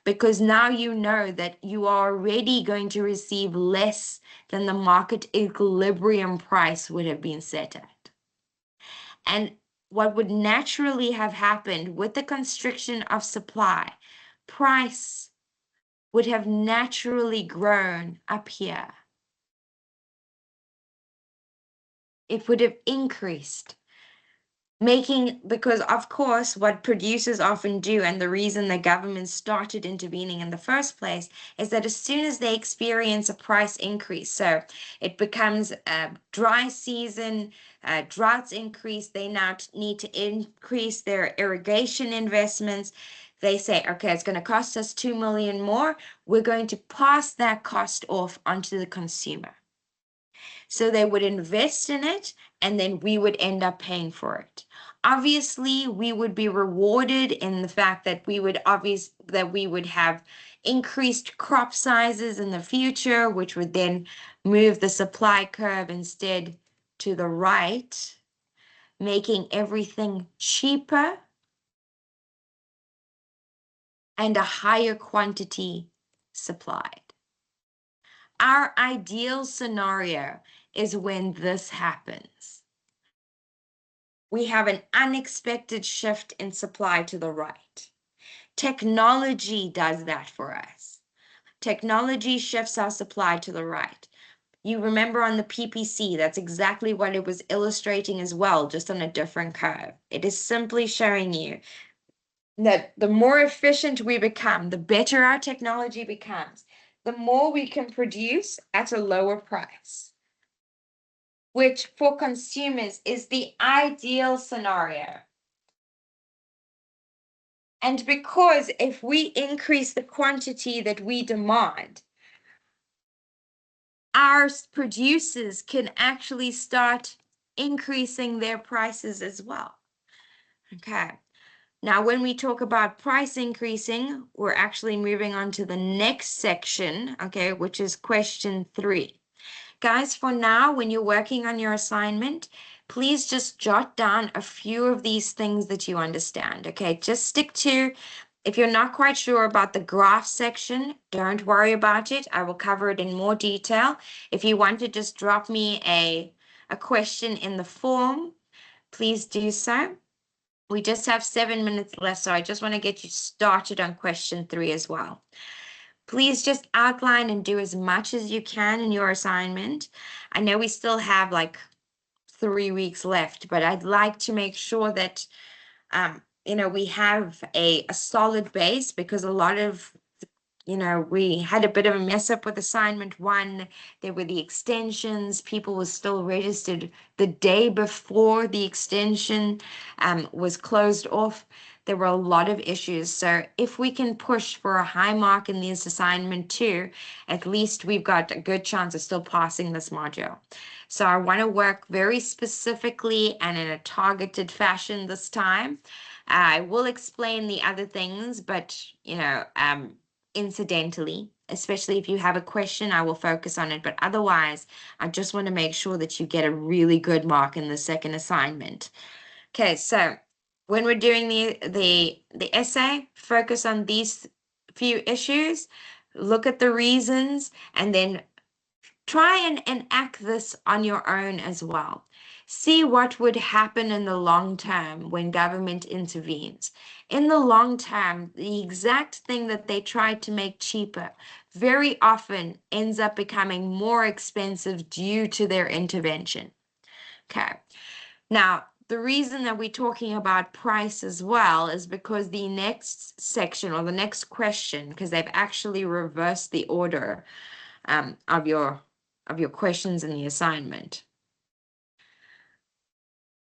because now you know that you are already going to receive less than the market equilibrium price would have been set at. And what would naturally have happened with the constriction of supply, price would have naturally grown up here. It would have increased, because of course what producers often do, and the reason the government started intervening in the first place, is that as soon as they experience a price increase, so it becomes a dry season, droughts increase, they now need to increase their irrigation investments. They say, okay, it's going to cost us 2 million more. We're going to pass that cost off onto the consumer. So they would invest in it, and then we would end up paying for it. Obviously, we would be rewarded in the fact that we would have increased crop sizes in the future, which would then move the supply curve instead to the right, making everything cheaper and a higher quantity supplied. Our ideal scenario is when this happens. We have an unexpected shift in supply to the right. Technology does that for us. Technology shifts our supply to the right. You remember on the PPC, that's exactly what it was illustrating as well, just on a different curve. It is simply showing you that the more efficient we become, the better our technology becomes, the more we can produce at a lower price, which for consumers is the ideal scenario. And because if we increase the quantity that we demand, our producers can actually start increasing their prices as well. Okay. Now, when we talk about price increasing, we're actually moving on to the next section, okay, which is question 3. Guys, for now, when you're working on your assignment, please just jot down a few of these things that you understand, okay? Just stick to, if you're not quite sure about the graph section, don't worry about it. I will cover it in more detail. If you want to just drop me a question in the form, please do so. We just have 7 minutes left, so I just want to get you started on question 3 as well. Please just outline and do as much as you can in your assignment. I know we still have like 3 weeks left, but I'd like to make sure that, we have a solid base, because a lot of, we had a bit of a mess up with assignment 1. There were the extensions. People were still registered the day before the extension was closed off. There were a lot of issues. So if we can push for a high mark in this assignment 2, at least we've got a good chance of still passing this module. So I want to work very specifically and in a targeted fashion this time. I will explain the other things, but, incidentally, especially if you have a question, I will focus on it. But otherwise, I just want to make sure that you get a really good mark in the second assignment. Okay, so when we're doing the essay, focus on these few issues, look at the reasons, and then try and enact this on your own as well. See what would happen in the long term when government intervenes. In the long term, the exact thing that they tried to make cheaper very often ends up becoming more expensive due to their intervention. Okay. Now, the reason that we're talking about price as well is because the next section, or the next question, because they've actually reversed the order of your questions in the assignment.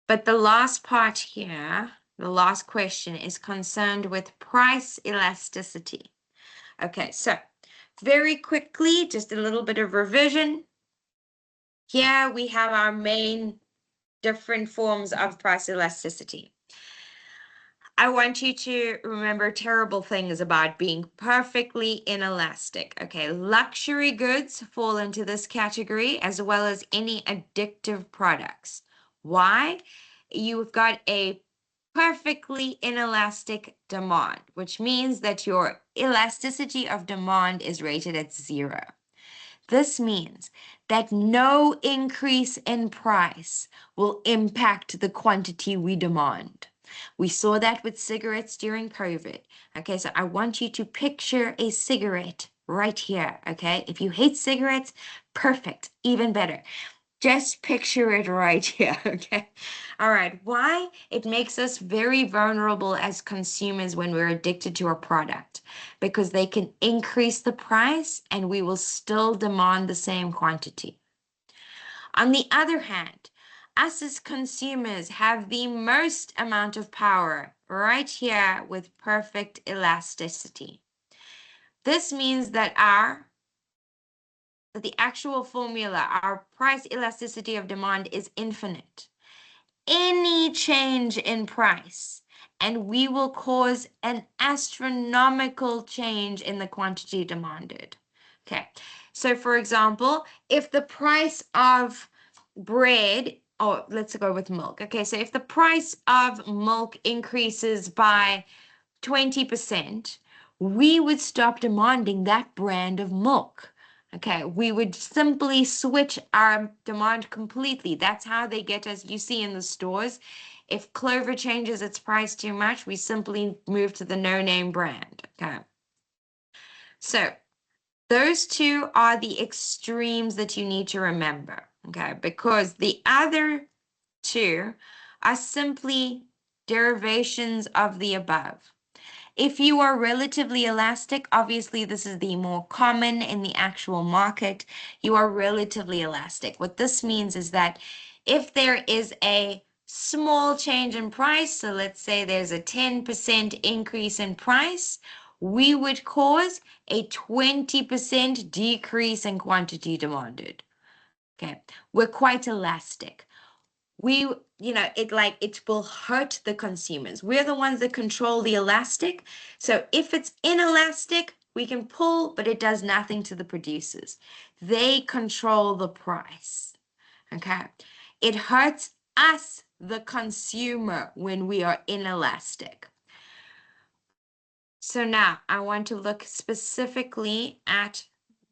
But the last part here, the last question, is concerned with price elasticity. Okay, so very quickly, just a little bit of revision. Here we have our main different forms of price elasticity. I want you to remember terrible things about being perfectly inelastic. Okay, luxury goods fall into this category, as well as any addictive products. Why? You've got a perfectly inelastic demand, which means that your elasticity of demand is rated at 0. This means that no increase in price will impact the quantity we demand. We saw that with cigarettes during COVID. Okay, so I want you to picture a cigarette right here. Okay, if you hate cigarettes, perfect, even better. Just picture it right here, okay? All right, why? It makes us very vulnerable as consumers when we're addicted to a product, because they can increase the price and we will still demand the same quantity. On the other hand, us as consumers have the most amount of power right here with perfect elasticity. This means that the actual formula, our price elasticity of demand, is infinite. Any change in price, and we will cause an astronomical change in the quantity demanded. Okay, so for example, if the price of bread, or let's go with milk. Okay, so if the price of milk increases by 20%, we would stop demanding that brand of milk. Okay, we would simply switch our demand completely. That's how they get us, you see in the stores, If Clover changes its price too much, we simply move to the no-name brand, okay? So those two are the extremes that you need to remember, okay? Because the other two are simply derivations of the above. If you are relatively elastic, obviously this is the more common in the actual market. You are relatively elastic. What this means is that if there is a small change in price, so let's say there's a 10% increase in price, we would cause a 20% decrease in quantity demanded. Okay, we're quite elastic. It will hurt the consumers. We're the ones that control the elastic. So if it's inelastic, we can pull, but it does nothing to the producers. They control the price. Okay. It hurts us, the consumer, when we are inelastic. So now I want to look specifically at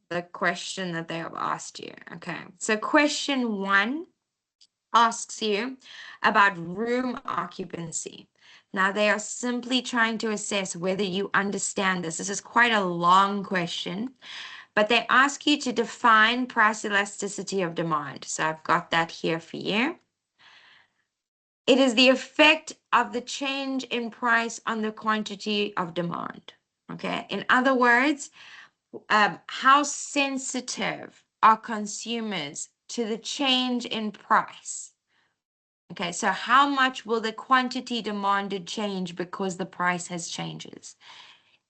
the question that they have asked you. Okay. So question 1 asks you about room occupancy. Now, they are simply trying to assess whether you understand this. This is quite a long question, but they ask you to define price elasticity of demand. So I've got that here for you. It is the effect of the change in price on the quantity of demand. Okay. In other words, how sensitive are consumers to the change in price? Okay, so how much will the quantity demanded change because the price has changes?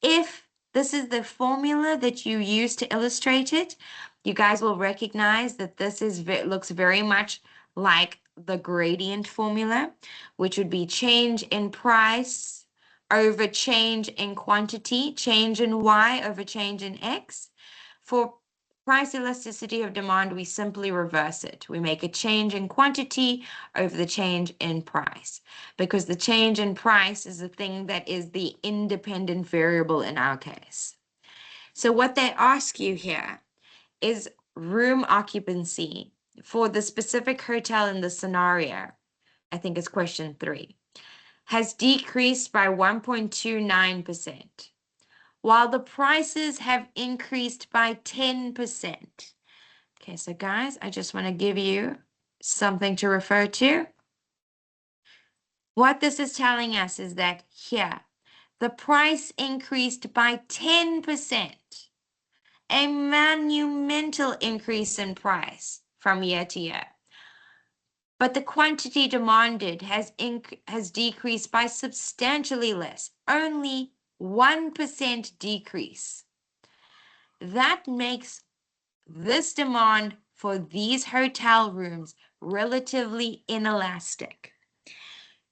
If this is the formula that you use to illustrate it, you guys will recognize that this looks very much like the gradient formula, which would be change in price over change in quantity, change in Y over change in X. For price elasticity of demand, we simply reverse it. We make a change in quantity over the change in price, because the change in price is the thing that is the independent variable in our case. So what they ask you here is room occupancy for the specific hotel in the scenario. I think it's question 3, has decreased by 1.29%. while the prices have increased by 10%. Okay, so guys, I just want to give you something to refer to. What this is telling us is that here, the price increased by 10%, a monumental increase in price from year to year. But the quantity demanded has decreased by substantially less, only 1% decrease. That makes this demand for these hotel rooms relatively inelastic.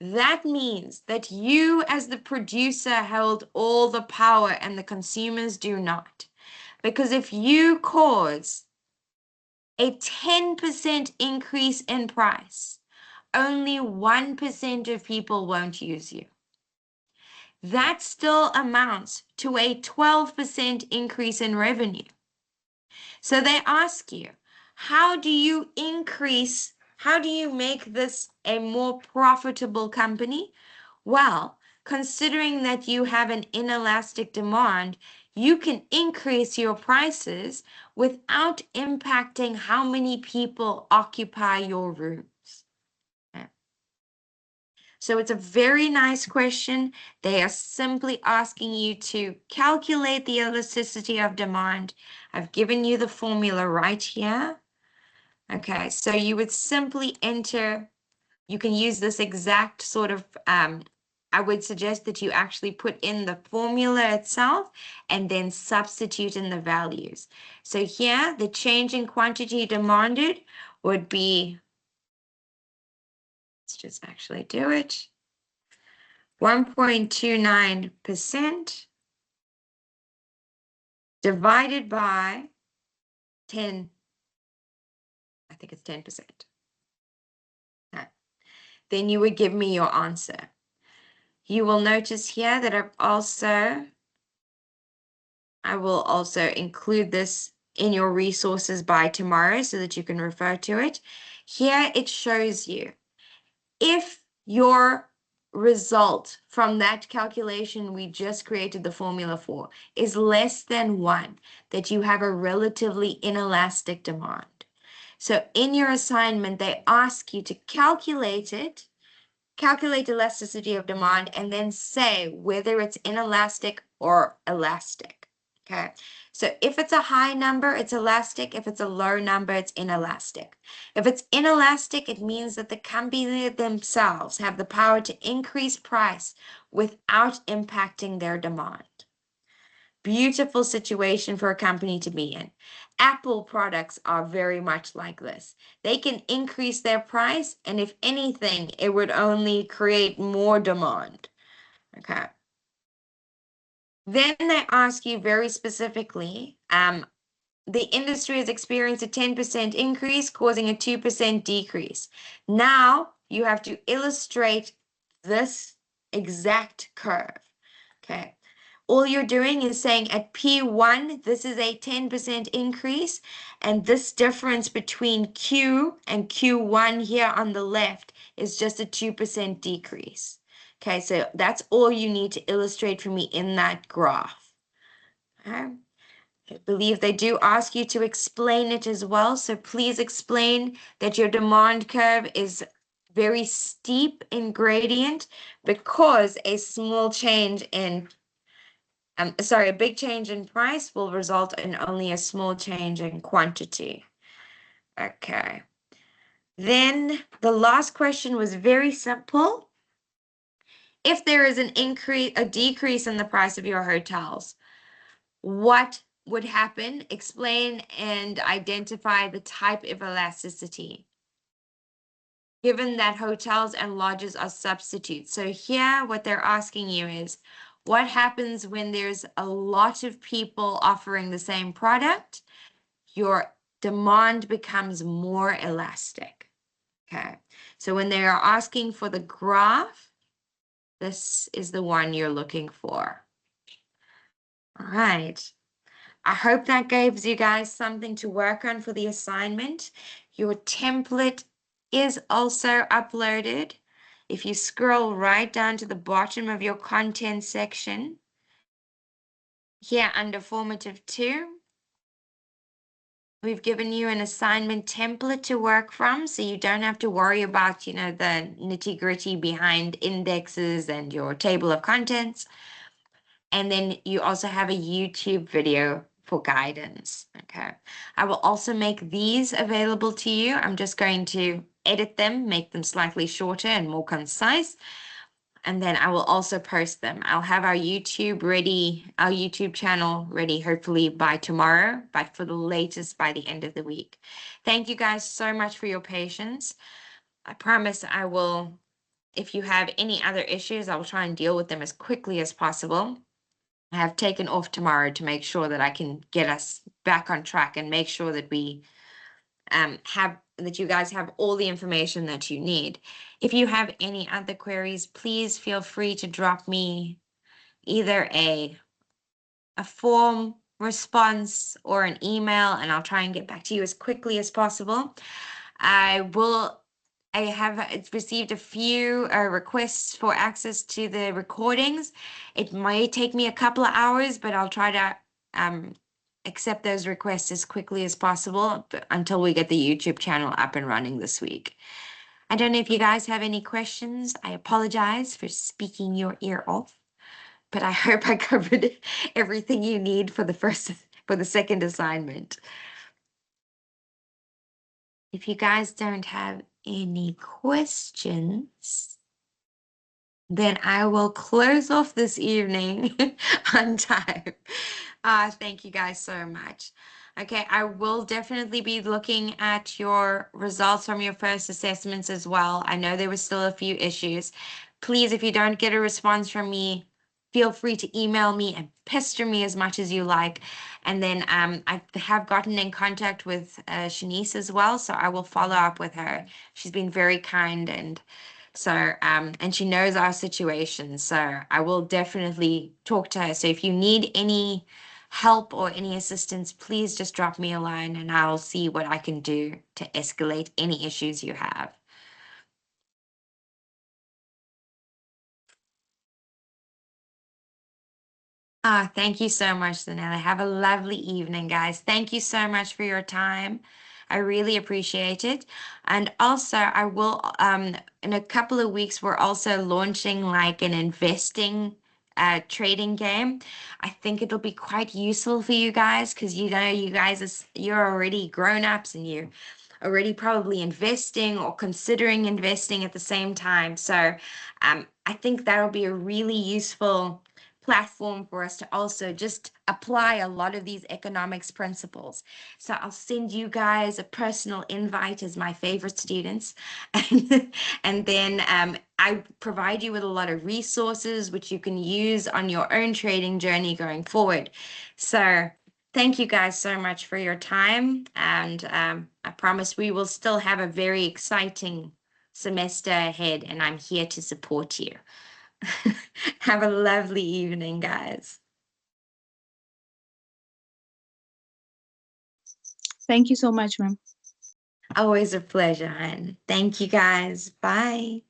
That means that you as the producer hold all the power and the consumers do not. Because if you cause a 10% increase in price, only 1% of people won't use you. That still amounts to a 12% increase in revenue. So they ask you, how do you make this a more profitable company? Well, considering that you have an inelastic demand, you can increase your prices without impacting how many people occupy your rooms. So it's a very nice question. They are simply asking you to calculate the elasticity of demand. I've given you the formula right here. Okay, so you would simply enter, you can use this exact sort of, I would suggest that you actually put in the formula itself and then substitute in the values. So here, the change in quantity demanded would be, let's just actually do it, 1.29% divided by 10, I think it's 10%. Then you would give me your answer. You will notice here that I will also include this in your resources by tomorrow so that you can refer to it. Here it shows you if your result from that calculation we just created the formula for is less than 1, that you have a relatively inelastic demand. So in your assignment, they ask you to calculate it, calculate elasticity of demand, and then say whether it's inelastic or elastic. Okay, so if it's a high number, it's elastic. If it's a low number, it's inelastic. If it's inelastic, it means that the company themselves have the power to increase price without impacting their demand. Beautiful situation for a company to be in. Apple products are very much like this. They can increase their price, and if anything, it would only create more demand. Okay. Then they ask you very specifically, the industry has experienced a 10% increase, causing a 2% decrease. Now you have to illustrate this exact curve. Okay. All you're doing is saying at P1, this is a 10% increase, and this difference between Q and Q1 here on the left is just a 2% decrease. Okay, so that's all you need to illustrate for me in that graph. Okay. I believe they do ask you to explain it as well, so please explain that your demand curve is very steep in gradient because a small change in a big change in price will result in only a small change in quantity. Okay. Then the last question was very simple. If there is a decrease in the price of your hotels, what would happen? Explain and identify the type of elasticity, given that hotels and lodges are substitutes. So here, what they're asking you is, what happens when there's a lot of people offering the same product? Your demand becomes more elastic. Okay, so when they are asking for the graph, this is the one you're looking for. All right. I hope that gives you guys something to work on for the assignment. Your template is also uploaded. If you scroll right down to the bottom of your content section, here under formative 2, we've given you an assignment template to work from, so you don't have to worry about, the nitty-gritty behind indexes and your table of contents. And then you also have a YouTube video for guidance. Okay. I will also make these available to you. I'm just going to edit them, make them slightly shorter and more concise. And then I will also post them. I'll have our YouTube channel ready hopefully by tomorrow, but for the latest by the end of the week. Thank you guys so much for your patience. I promise I will, if you have any other issues, I will try and deal with them as quickly as possible. I have taken off tomorrow to make sure that I can get us back on track and make sure that we that you guys have all the information that you need. If you have any other queries, please feel free to drop me either a form response or an email, and I'll try and get back to you as quickly as possible. I have received a few requests for access to the recordings. It might take me a couple of hours, but I'll try to accept those requests as quickly as possible until we get the YouTube channel up and running this week. I don't know if you guys have any questions. I apologize for speaking your ear off, but I hope I covered everything you need for the second assignment. If you guys don't have any questions, then I will close off this evening on time. Thank you guys so much. Okay, I will definitely be looking at your results from your first assessments as well. I know there were still a few issues. Please, if you don't get a response from me, feel free to email me and pester me as much as you like. And then I have gotten in contact with Shanice as well, so I will follow up with her. She's been very kind, and so and she knows our situation, so I will definitely talk to her. So if you need any help or any assistance, please just drop me a line and I'll see what I can do to escalate any issues you have. Ah, thank you so much, Danella. Have a lovely evening, guys. Thank you so much for your time. I really appreciate it. And also, I will, in a couple of weeks, we're also launching like an investing trading game. I think it'll be quite useful for you guys because you know you guys you're already grown-ups and you're already probably investing or considering investing at the same time. So I think that'll be a really useful platform for us to also just apply a lot of these economics principles. So I'll send you guys a personal invite as my favorite students. And then I provide you with a lot of resources which you can use on your own trading journey going forward. So thank you guys so much for your time. And I promise we will still have a very exciting semester ahead, and I'm here to support you. Have a lovely evening, guys. Thank you so much, ma'am. Always a pleasure, and thank you guys. Bye.